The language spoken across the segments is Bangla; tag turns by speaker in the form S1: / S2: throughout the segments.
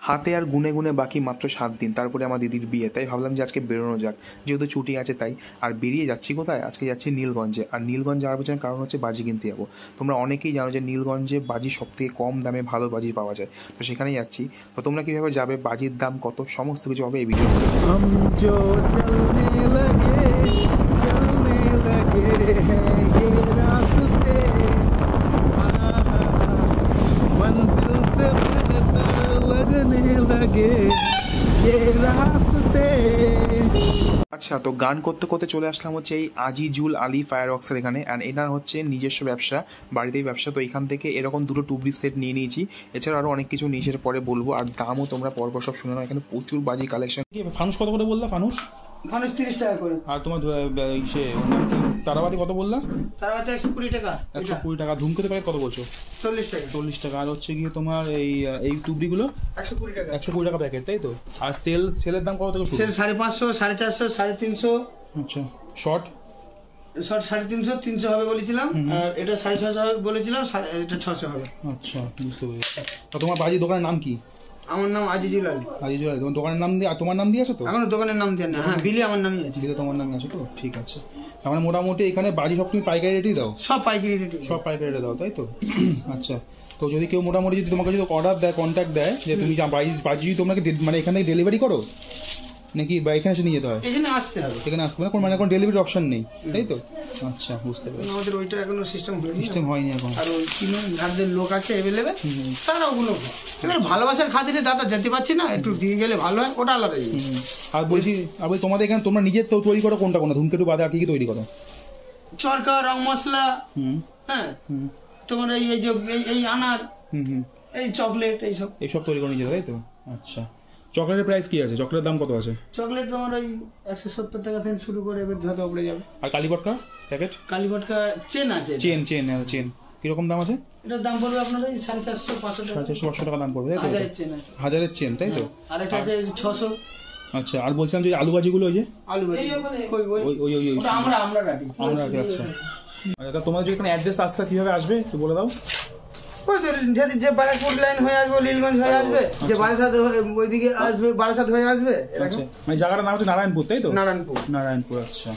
S1: হাতে আর গুনে গুনে বাকি মাত্র 7 দিন, তারপরে আমার দিদির বিয়ে। তাই ভাবলাম যে আজকে বেরোনো যাক, যেহেতু ছুটি আছে তাই। আর বেরিয়ে যাচ্ছি কোথায়? আজকে যাচ্ছি নীলগঞ্জে। আর নীলগঞ্জ যাওয়ার পেছনে কারণ হচ্ছে বাজি কিনতে যাবো। তোমরা অনেকেই জানো যে নীলগঞ্জে বাজি সব থেকে কম দামে ভালো বাজি পাওয়া যায়, তো সেখানেই যাচ্ছি। তো তোমরা কীভাবে যাবে, বাজির দাম কত, সমস্ত কিছু হবে এই ভিডিও। আচ্ছা, তো গান করতে করতে চলে আসলাম হচ্ছে এই আজিজুল আলী ফায়ার ওয়ার্কসের এখানে। অ্যান্ড এনার হচ্ছে নিজস্ব ব্যবসা, বাড়িতেই ব্যবসা। তো এখান থেকে এরকম দুটো টুবলির সেট নিয়ে নিয়েছি, এছাড়া আরও অনেক কিছু নিয়ে পরে বলবো। আর দামও তোমরা পরপর সব শুনে নাও, এখানে প্রচুর বাজি কালেকশন। ফানুস কত করে বললা? ফানুস
S2: 30 টাকা করে।
S1: আর তোমার তারাবাতি কত বললা?
S2: তারাবাতি 120 টাকা।
S1: 120 টাকা। ধূমকেতু প্যাকেট কত বলছো? 40 টাকা। 40 টাকা। আর হচ্ছে গিয়ে তোমার এই টুবরিগুলো
S2: 120 টাকা।
S1: 120 টাকা প্যাকেট, তাই তো? আর সেলের দাম কত থেকে শুরু?
S2: সেল 550, 450, 350।
S1: আচ্ছা, শর্ট
S2: 350, 300 হবে বলেছিলাম। আর এটা 650 হবে বলেছিলাম, এটা 600 হবে।
S1: আচ্ছা, বুঝতে পেরেছি। তো তোমার বাজি দোকানের নাম কি?
S2: আমার নাম আজিজুল আলী।
S1: আজিজুল আলী। তোমার দোকানের নাম দিয়ে, আর তোমার নাম দিয়ে আছে তো?
S2: এখনো দোকানের নাম দিয়ে না। হ্যাঁ, বিলে আমার নামই আছে।
S1: বিলে তোমার নামই আছে তো, ঠিক আছে। তার মানে মোটামুটি এখানে বাজি সব তুমি পাইকারি রেটেই দাও?
S2: সব পাইকারি রেটে।
S1: সব পাইকারি রেটে দাও, তাই তো? আচ্ছা, তো যদি কেউ মোটামুটি যদি তোমাকে যদি অর্ডার দেয়, কন্ট্যাক্ট দেয় যে তুমি বাজি তোমাকে মানে এখান থেকে ডেলিভারি করো নাকি, বা এখানে এসে নিয়ে যেতে হয়?
S2: এখানে আসতে হবে।
S1: এখানে আসতে হবে, মানে কোনো ডেলিভারি অপশন নেই, তাই তো? আচ্ছা, বুঝতে পেরেছি।
S2: আমাদের ওইটা এখনো সিস্টেম
S1: হয়নি এখন।
S2: আর ওই যাদের লোক আছে অ্যাভেলেবেল, তারা ওগুলো এবার ভালোবাসার খাতিরে দাদা যেতে পারছি না, একটু দিয়ে গেলে ভালো হয়, ওটা আলাদা জিনিস।
S1: আর বলছি তোমাদের এখানে তোমরা নিজের তো তৈরি করো কোনটা ধূমকেতু বাদে আর কি কি তৈরি করো?
S2: চরকা, রং মশলা, হ্যাঁ, তোমার এই আনার, এই চকলেট,
S1: এইসব তৈরি করে নিজেরা, তাই তো? আচ্ছা, চকলেটের প্রাইস কি আছে? চকলেটের দাম কত আছে?
S2: চকলেট তোমার ওই 170 টাকা থেকে শুরু করে এবার ঝাঁকা পড়ে যাবে।
S1: আর কালীপটকা প্যাকেট?
S2: কালীপটকা চেন আছে।
S1: চেন কিরকম দাম আছে?
S2: এটার দাম পড়বে আপনার ওই 450-500 টাকা।
S1: 450-500 টাকা দাম পড়বে, তাই তো? হাজারের চেন, তাই তো?
S2: আর একটা আছে 600।
S1: আচ্ছা, আর বলছিলাম যে আলু ভাজিগুলো, ওই যে
S2: আলু ভাজি আমরা রাখি।
S1: আচ্ছা, তোমার যদি এখানে অ্যাড্রেস আসতে কিভাবে আসবে একটু বলে দাও।
S2: যে বারাকপুর লাইন হয়ে আসবে, নীলগঞ্জ হয়ে আসবে, যে বারাসাত ওইদিকে আসবে, বারাসাত হয়ে আসবে।
S1: মানে জায়গাটার নাম হচ্ছে নারায়ণপুর, তাই তো?
S2: নারায়ণপুর।
S1: আচ্ছা,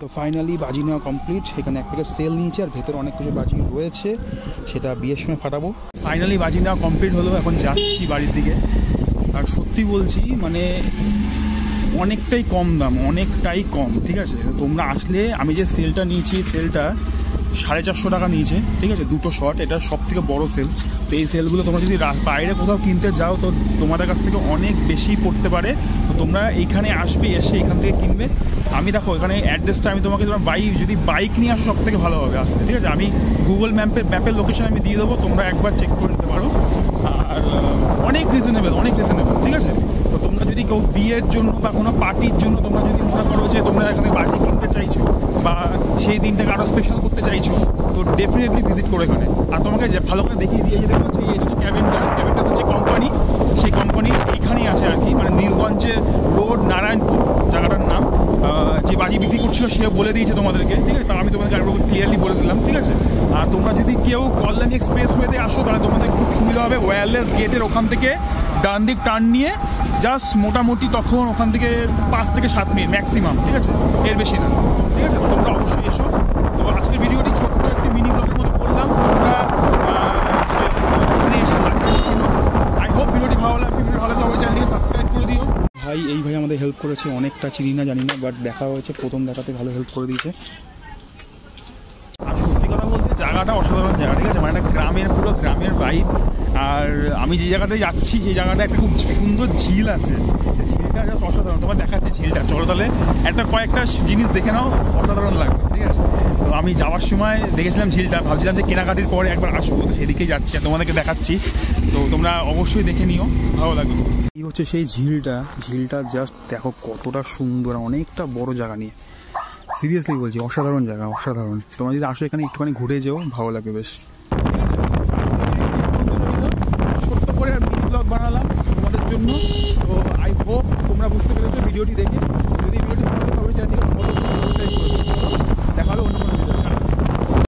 S1: তো ফাইনালি বাজি নেওয়া কমপ্লিট। এখানে এক প্যাকেট সেল নিয়েছে, আর ভেতরে অনেক কিছু বাজি রয়েছে, সেটা বিয়ের সময় ফাটাবো। ফাইনালি বাজি নেওয়া কমপ্লিট হলো, এখন যাচ্ছি বাড়ির দিকে। আর সত্যি বলছি, মানে অনেকটাই কম দাম, অনেকটাই কম, ঠিক আছে? তোমরা আসলে, আমি যে সেলটা নিয়েছি, সেলটা 450 টাকা নিয়েছে, ঠিক আছে? দুটো শট, এটা সব থেকে বড় সেল। তো এই সেলগুলো তোমরা যদি বাইরে কোথাও কিনতে যাও, তো তোমাদের কাছ থেকে অনেক বেশি পড়তে পারে। তো তোমরা এইখানে আসবে, এসে এখান থেকে কিনবে। আমি দেখো এখানে অ্যাড্রেসটা আমি তোমাকে, তোমার যদি বাইক নিয়ে আসো সব থেকে ভালো হবে আসতে, ঠিক আছে? আমি গুগল ম্যাপের লোকেশন আমি দিয়ে দেবো, তোমরা একবার চেক করে নিতে পারো। আর অনেক রিজনেবল, ঠিক আছে? তো তোমরা যদি কেউ বিয়ের জন্য বা কোনো পার্টির জন্য তোমরা যদি মনে করো যে তোমরা এখানে বাজি কিনতে চাইছো, বা সেই দিনটাকে আরও স্পেশাল করতে চাইছো, তো ডেফিনেটলি ভিজিট করো এখানে। আর তোমাকে যে ভালো করে দেখিয়ে দিয়ে যে দেখো, এই হচ্ছে ক্যাভেন্ডার্স হচ্ছে কোম্পানি, সেই কোম্পানি এইখানেই আছে আর কি, মানে নীলগঞ্জের রোড, নারায়ণপুর জায়গাটার নাম। যে বাজি বিক্রি করছিল সে বলে দিয়েছে তোমাদেরকে, ঠিক আছে? তা আমি তোমাদেরকে আরও ক্লিয়ারলি বলে দিলাম, ঠিক আছে? আর তোমরা যদি কেউ কল্যাণী এক্সপ্রেস ওয়েতে আসো, তাহলে তোমাদের খুব সুবিধা হবে। ওয়্যারলেস গেটের ওখান থেকে ডান দিক টার্ন নিয়ে জাস্ট মোটামুটি তখন ওখান থেকে 5 থেকে 7 মিনিট ম্যাক্সিমাম, ঠিক আছে? এর বেশি না, ঠিক আছে? তো তোমরা অবশ্যই এসো। তো আজকের ভিডিওটি ছোট্ট একটি মিনি ব্লগের মতো করলাম। তোমরা এসে আই হোপ ভিডিওটি ভালো লাগবে। ভিডিও ভালো লাগলে চ্যানেলটিকে সাবস্ক্রাইব করে দিও। এই ভাই আমাদের হেল্প করেছে অনেকটা, চিনি না জানি না, বাট দেখা হয়েছে, প্রথম দেখাতে ভালো হেল্প করে দিয়েছে। আর সত্যি কথা বলতে জায়গাটা অসাধারণ জায়গা, ঠিক আছে? মানে একটা গ্রামের, পুরো গ্রামের ভাইব। আর আমি যে জায়গাটায় যাচ্ছি, এই জায়গাটা একটা খুব সুন্দর ঝিল আছে, ঝিলটা জাস্ট অসাধারণ। তোমার দেখাচ্ছে ঝিলটা, চলো তাহলে কয়েকটা জিনিস দেখে নাও, অসাধারণ লাগবে, ঠিক আছে? তো আমি যাওয়ার সময় দেখেছিলাম ঝিলটা, ভাবছিলাম যে কেনাকাটির পরে একবার আসবো, তো সেদিকেই যাচ্ছি আর তোমাদেরকে দেখাচ্ছি। তো তোমরা অবশ্যই দেখে নিও, ভালো লাগবে। এই হচ্ছে সেই ঝিলটা জাস্ট দেখো কতটা সুন্দর, অনেকটা বড় জায়গা নিয়ে। সিরিয়াসলি বলছি, অসাধারণ জায়গা, অসাধারণ। তোমরা যদি আসো এখানে একটুখানি ঘুরে যেও, ভালো লাগবে বেশ। ছোট্ট করে মিনি ব্লগ বানালাম তোমাদের জন্য। তো আই হোপ তোমরা বুঝতে পেরেছো ভিডিওটি দেখে। যদি ভিডিওটি ভালো লাগে, চ্যানেলটিকে ফলো করে সাবস্ক্রাইব করে দিও। দেখা হবে অন্য কোনো